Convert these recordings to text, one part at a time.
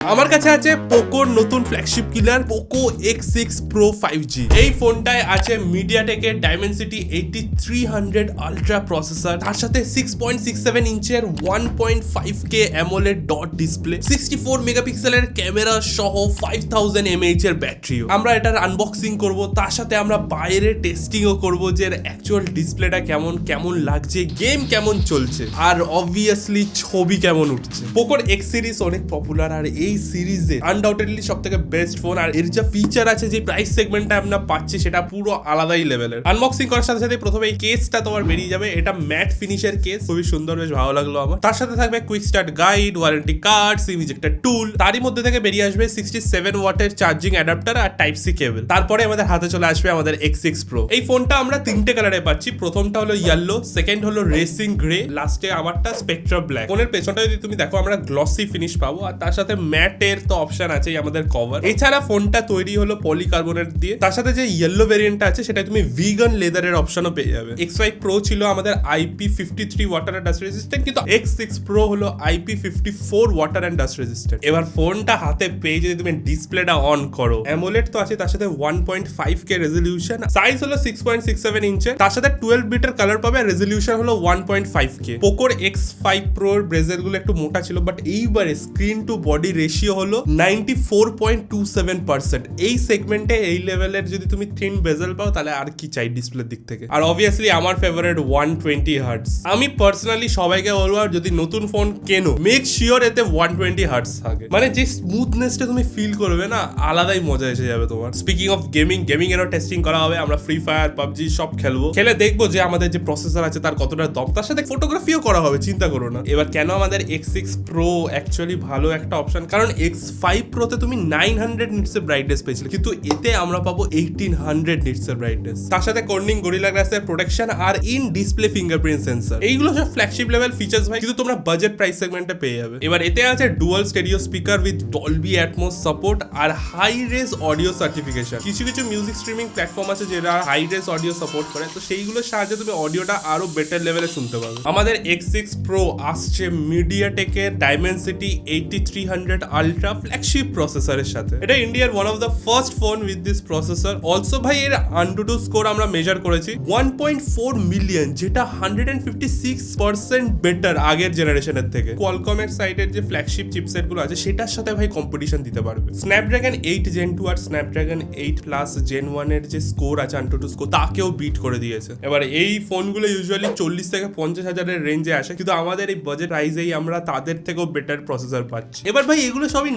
আমার কাছে আছে পোকোর নতুন flagship killer POCO X6 Pro 5G। এই ফোনটায় আছে মিডিয়াটেকের ডাইমেনসিটি 8300 আলট্রা প্রসেসর, তার সাথে 6.67 ইঞ্চের 1.5K AMOLED ডট ডিসপ্লে, 64 মেগাপিক্সেলের ক্যামেরা সহ 5000 mAh এর ব্যাটারিও। আমরা এটার আনবক্সিং করব, তার সাথে আমরা বাইরে টেস্টিংও করব যে এর অ্যাকচুয়াল ডিসপ্লেটা কেমন লাগছে, গেম কেমন চলছে, আর অবভিয়াসলি ছবি কেমন উঠছে। পোকোর X সিরিজ অনেক পপুলার, আর এই সিরিজে আনডাউটেডলি সবথেকে বেস্ট ফোন। আর এর যা ফিচার আছে, যে প্রাইস সেগমেন্টটা আমরা পাচ্ছি, সেটা পুরো আলাদাই লেভেলের। আনবক্সিং করার সাথে সাথে প্রথমে এই কেসটা তোমার বেরিয়ে যাবে। এটা ম্যাট ফিনিশের কেস, খুবই সুন্দর, বেশ ভালো লাগলো আমার। তার সাথে থাকবে quick start guide, warranty card, SIM ejector tool. তারই মধ্যে থেকে বেরিয়ে আসবে 67 ওয়াটের চার্জিং অ্যাডাপ্টার আর টাইপ সি কেবল। তারপরে আমাদের হাতে চলে আসবে আমাদের X6 Pro। এই ফোনটা আমরা তিনটে কালারে পাচ্ছি। প্রথমটা হলো ইয়েলো, সেকেন্ড হলো রেসিং গ্রে, লাস্টে আমারটা স্পেকট্রা ব্ল্যাক। ফোনের পেছনটা যদি তুমি দেখো, আমরা গ্লসি ফিনিশ পাবো, আর তার সাথে ম্যাটের তো অপশন আছে আমাদের কভার। এছাড়া ফোনটা তৈরি হলো পলিকার্বনেট দিয়ে। তার সাথে যে ইয়েলো ভেরিয়েন্টটা আছে, সেটা তুমি ভিগান লেদারের অপশনও পেয়ে যাবে। X5 Pro ছিল আমাদের IP53 water and dust resistant, কিন্তু X6 Pro হলো IP54 water and dust resistant. এবার ফোনটা হাতে পেয়ে যদি তুমি ডিসপ্লেটা অন করো, অ্যামোলেড তো আছে, তার সাথে 1.5K রেজলিউশন, সাইজ হলো 6.67 ইঞ্চের, তার সাথে 12 বিটের কালার পাবে, আর রেজলিউশন হলো 1.5K। পোকোর X5 Pro এর বেজেল গুলো একটু মোটা ছিল, বাট এইবারে স্ক্রিন টু বডি রেশিও হলো 94.27%। এই সেগমেন্টে এই লেভেলের যদি তুমি থিন বেজেল পাও, তাহলে আর কি চাই ডিসপ্লের দিক থেকে। আর অবভিয়াসলি আমার ফেভারিট 120 হার্টজ। আমি পার্সোনালি সবাইকে বলবো, আর যদি নতুন ফোন কেনো, মেক শিওর এতে 120 হার্টজ থাকে। মানে যে স্মুথনেসটা তুমি ফিল করবে না, আলাদাই মজা এসে যাবে তোমার। স্পিকিং অফ গেমিং এরও টেস্টিং করা হবে। আমরা ফ্রি ফায়ার, পাবজি সব খেলবো, খেলে দেখবো যে আমাদের যে প্রসেসর আছে তার কতটা দম। তার সাথে ফটোগ্রাফিও করা হবে, চিন্তা করো না। এবার কেন আমাদের X6 Pro অ্যাকচুয়ালি ভালো একটা অপশন, কারণ X5 Pro তে তুমি 900 নিটস এর ব্রাইটনেস পেয়েছিলে, কিন্তু এতে আমরা পাবো 1800 নিটস এর ব্রাইটনেস। তার সাথে কর্নিং গরিলা গ্লাসের প্রোটেকশন আর ইন ডিসপ্লে ফিঙ্গারপ্রিন্ট সেন্সর। এইগুলো সব ফ্ল্যাগশিপ লেভেল ফিচার্স ভাই, কিন্তু তোমরা বাজেট প্রাইস সেগমেন্টে পেয়ে যাবে। এবার এতে আছে dual stereo speaker with Dolby Atmos support আর হাই রেজ অডিও সার্টিফিকেশন। কিছু মিউজিক স্ট্রিমিং প্ল্যাটফর্ম আছে যেটা হাই রেজ অডিও সাপোর্ট করে, তো সেইগুলোর সাহায্যে তুমি অডিওটা আরো বেটার লেভেলে শুনতে পাবে। আমাদের X6 Pro আসছে মিডিয়াটেকের ডাইমেনসিটি 8300 আলট্রা ফ্ল্যাগশিপ প্রসেসরের সাথে। এটা ইন্ডিয়ার one of the first phone with this processor. Also ভাই এর AnTuTu স্কোর আমরা মেজার করেছি 1.4 মিলিয়ন, যেটা 156% বেটার আগের জেনারেশনের থেকে। কোয়ালকমের সাইডের যে ফ্ল্যাগশিপ চিপসেট গুলো আছে, সেটার সাথে ভাই কম্পিটিশন দিতে পারবে। স্ন্যাপড্রাগন 8 Gen 2 আর স্ন্যাপড্রাগন 8 Plus Gen 1 এর যে স্কোর আছে AnTuTu স্কোর, তাকেও বিট করে দিয়েছে। এবার এই ফোনগুলো ইউজুয়ালি 40 থেকে 50 হাজারের রেঞ্জে আসে, কিন্তু আমাদের এই বাজেট প্রাইসেই আমরা তাদের থেকেও বেটার প্রসেসর পাচ্ছি। এবার ভাই এগুলো সবই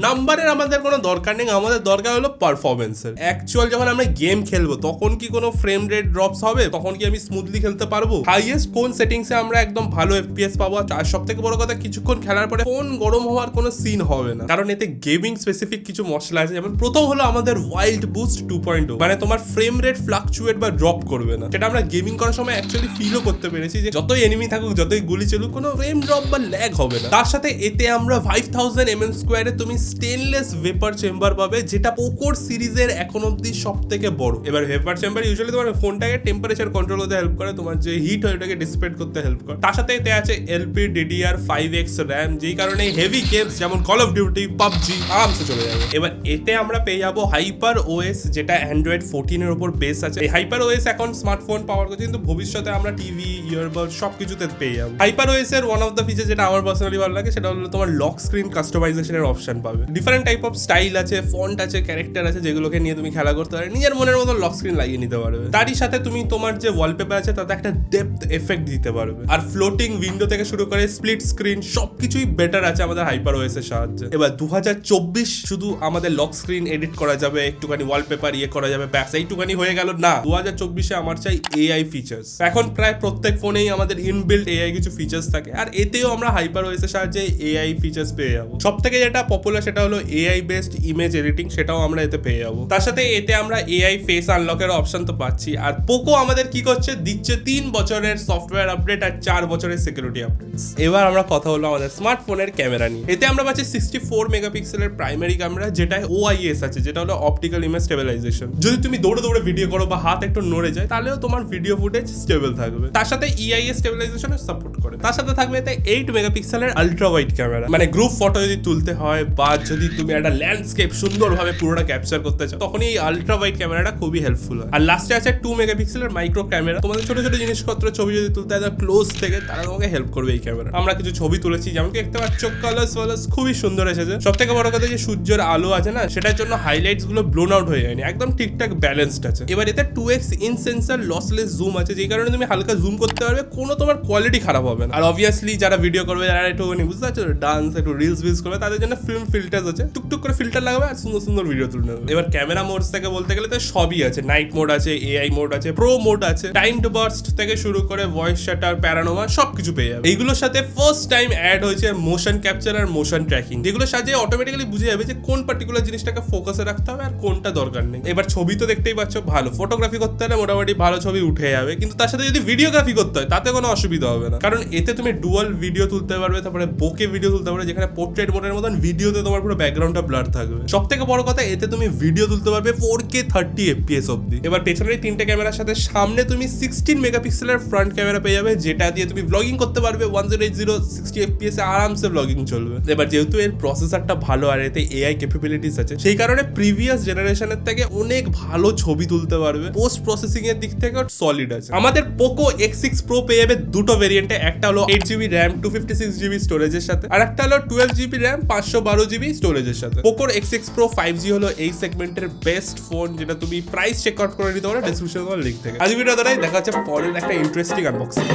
নাম্বারের আমাদের কোনো দরকার নেই, আমাদের দরকার হলো পারফরমেন্সের। অ্যাকচুয়াল যখন আমরা গেম খেলবো, তখন কি কোনো ফ্রেম রেট ড্রপস হবে? তখন কি আমি স্মুথলি খেলতে পারবো? হাইয়েস্ট কোন সেটিংসে আমরা একদম ভালো FPS পাবো? আর সব থেকে বড় কথা, কিছুক্ষণ খেলার পরে ফোন গরম হওয়ার কোনো সিন হবে না, কারণ এতে গেমিং স্পেসিফিক কিছু মশলা আছে। যেমন প্রথম হলো আমাদের ওয়াইল্ড বুস্ট 2.0, মানে তোমার ফ্রেম রেট ফ্লাকচুয়েট বা ড্রপ করবে না। সেটা আমরা গেমিং করার সময় অ্যাকচুয়ালি ফিলও করতে পেরেছি, যে যতই এনিমি থাকুক, যতই গুলি চলুক, কোনো ফ্রেম ড্রপ বা ল্যাগ হবে না। তার সাথে এতে আমরা 5000 mm² তুমি স্টেনলেস ভেপার চেম্বার পাবে, যেটা পোকোর সিরিজের এখন অব্দি সব থেকে বড়। এবার ভেপার চেম্বার ইউজুয়ালি তোমার ফোনটাকে টেম্পারেচার কন্ট্রোল করতে হেল্প করে, তোমার যে হিট হয় ওটাকে ডিসিপেট করতে হেল্প করে। তার সাথে এতে আছে LPDDR5X RAM, যেই কারণে হেভি গেমস যেমন কল অফ ডিউটি, পাবজি আরামসে চলে যাবে। এবার এতে আমরা পেয়ে যাবো হাইপার OS, যেটা Android 14 এর উপর বেস আছে। এই হাইপার OS এখন স্মার্টফোন পাওয়ার করছে, কিন্তু ভবিষ্যতে আমরা টিভি, ইয়ারবাড সবকিছুতে পেয়ে যাবো। হাইপার OS এর ওয়ান অফ দ্য ফিচার যেটা আমার পার্সোনালি ভালো লাগে, সেটা হলো তোমার লক স্ক্রিন কাস্টমাইজেশনের অপশন পাবে। ডিফারেন্ট টাইপ অফ স্টাইল আছে, ফন্ট আছে, ক্যারেক্টার আছে, যেগুলোকে নিয়ে তুমি খেলা করতে পারবে, নিজের মনের মতো লক স্ক্রিন লাগিয়ে নিতে পারবে। তারই সাথে তুমি তোমার যে ওয়ালপেপার আছে, তাতে একটা ডেপথ এফেক্ট দিতে পারবে। আর ফ্লোটিং উইন্ডো থেকে শুরু করে স্প্লিট স্ক্রিন সবকিছুই বেটার আছে আমাদের হাইপার OS এর সাহায্যে। এবার 2024 শুধু আমাদের লক স্ক্রিন এডিট করা যাবে, একটুখানি ওয়ালপেপার করা যাবে, ব্যাস এইটুখানি হয়ে গেল না। 2024 আমার চাই AI ফিচার্স। এখন প্রায় প্রত্যেক ফোনেই আমাদের ইনবিল্ট AI কিছু ফিচার্স থাকে, আর এতেও আমরা হাইপার OS এর সাহায্যে AI ফিচার্স পেয়ে যাবো। সব থেকে যেটা পপুলার, সেটা হলো AI বেসড ইমেজ এডিটিং, সেটাও আমরা এতে পেয়ে যাবো। তার সাথে এতে আমরা AI ফেস আনলকের অপশন তো পাচ্ছি। আর পোকো আমাদের কি করছে, দিচ্ছে 3 বছরের সফটওয়্যার আপডেট আর 4 বছরের সিকিউরিটি আপডেটস। এবার আমরা কথা হলো আমাদের স্মার্টফোনের ক্যামেরা নিয়ে। এতে আমরা পাচ্ছি 64 মেগাপিক্সেলের প্রাইমারি ক্যামেরা, যেটা OIS আছে, যেটা হলো অপটিক্যাল ইমেজ স্টেবিলাইজেশন। যদি তুমি দৌড়ে ভিডিও করো বা হাত একটু নড়ে যায়, তাহলেও তোমার ভিডিও ফুটেজ স্টেবল থাকবে। তার সাথে EIS স্টেবিলাইজেশনের সাপোর্ট করে। তার সাথে থাকবে এতে 8 মেগাপিক্সেলের আলট্রা ওয়াইড ক্যামেরা, মানে গ্রুপ ফটো যদি যদি তুলতে হয় বা যদি তুমি একটা ল্যান্ডস্কেপ সুন্দরভাবে পুরোটা ক্যাপচার করতে চাও তখন এই আলট্রা ওয়াইড ক্যামেরাটা খুবই হেল্পফুল হয়। আর লাস্টে আছে 2 মেগাপিক্সেলের মাইক্রো ক্যামেরা। তোমাদের ছোট ছোট জিনিসপত্র ছবি যদি তুলতে হয় ক্লোজ থেকে, তারা তোমাকে হেল্প করবে এই ক্যামেরা। আমরা কিছু ছবি তুলেছি, যেমন কি দেখতে পাচ্ছ কালার্স খুবই সুন্দর এসেছে। সব থেকে বড় কথা যে সূর্যের আলো আছে না, সেটার জন্য হাইলাইটস গুলো ব্লোন আউট হয়ে যায়নি, একদম ঠিকঠাক ব্যালেন্সড আছে। এবার এতে 2x in sensor lossless zoom আছে, যেই কারণে তুমি হালকা জুম করতে পারবে, কোনো তোমার কোয়ালিটি খারাপ হবে না। আর অবভিয়াসলি যারা ভিডিও করবে, যারা একটু বুঝতে পারছো ডান্স একটু রিলস করবে, তাদের জন্য ফিল্ম ফিল্টার্স আছে, টুকটুক করে ফিল্টার লাগাবে আর সুন্দর সুন্দর ভিডিও তুলে নেবে। এবার ক্যামেরা মোডস থেকে বলতে গেলে তো সবই আছে, নাইট মোড আছে, এআই মোড আছে, প্রো মোড আছে, টাইমড বার্স্ট থেকে শুরু করে ভয়েস শাটার, প্যারানোমা সবকিছু পেয়ে যাবে। এইগুলোর সাথে ফার্স্ট টাইম অ্যাড হয়েছে মোশন ক্যাপচার আর মোশন ট্র্যাকিং, যেগুলোর সাথে অটোমেটিক্যালি বুঝে যাবে যে কোন পার্টিকুলার জিনিসটাকে ফোকাসে রাখতে হবে আর কোনটা দরকার নেই। এবার ছবি তো দেখতেই পাচ্ছ, ভালো ফটোগ্রাফি করতে হলে মোটামুটি ভালো ছবি উঠে যাবে, কিন্তু তার সাথে যদি ভিডিওগ্রাফি করতে হয় তাতে কোনো অসুবিধা হবে না, কারণ এতে তুমি ডুয়াল ভিডিও তুলতে পারবে, তারপরে বোকে ভিডিও তুলতে পারবে, যেখানে পোর্ট্রেট মোডের মতন ভিডিওতে তোমার পুরো ব্যাকগ্রাউন্ডটা ব্লার থাকবে। সব থেকে বড় কথা, এতে তুমি ভিডিও তুলতে পারবে 4K 30 FPS অব্দি। এবার পেছনের 3টে ক্যামেরার সাথে সামনে তুমি 16 মেগাপিক্সেলের ফ্রন্ট ক্যামেরা পেয়ে যাবে, যেটা দিয়ে তুমি ব্লগিং করতে পারবে 1080 60 FPS এ আরামসে ব্লগিং চলবে। এবার যেহেতু এর প্রসেসরটা ভালো আর এতে এআই ক্যাপাবিলিটিস আছে, সেই কারণে প্রিভিয়াস জেনারেশনের থেকে অনেক ভালো ছবি তুলতে পারবে। পোস্ট প্রসেসিং এর দিক থেকে সলিড আছে। আমাদের POCO X6 Pro পেয়ে যাবে দুটো ভেরিয়েন্টে, একটা হলো 8GB RAM 256GB স্টোরেজের সাথে, আর একটা হলো 12GB RAM 512GB স্টোরেজের সাথে। POCO X6 Pro 5G হলো এই সেগমেন্টের বেস্ট ফোন, যেটা তুমি প্রাইস চেক আউট করে নিতে পারো ডেসক্রিপশন লিংক থেকে। আজ ভিডিও দ্বারাই দেখা হচ্ছে পরের একটা ইন্টারেস্টিং আনবক্সিং।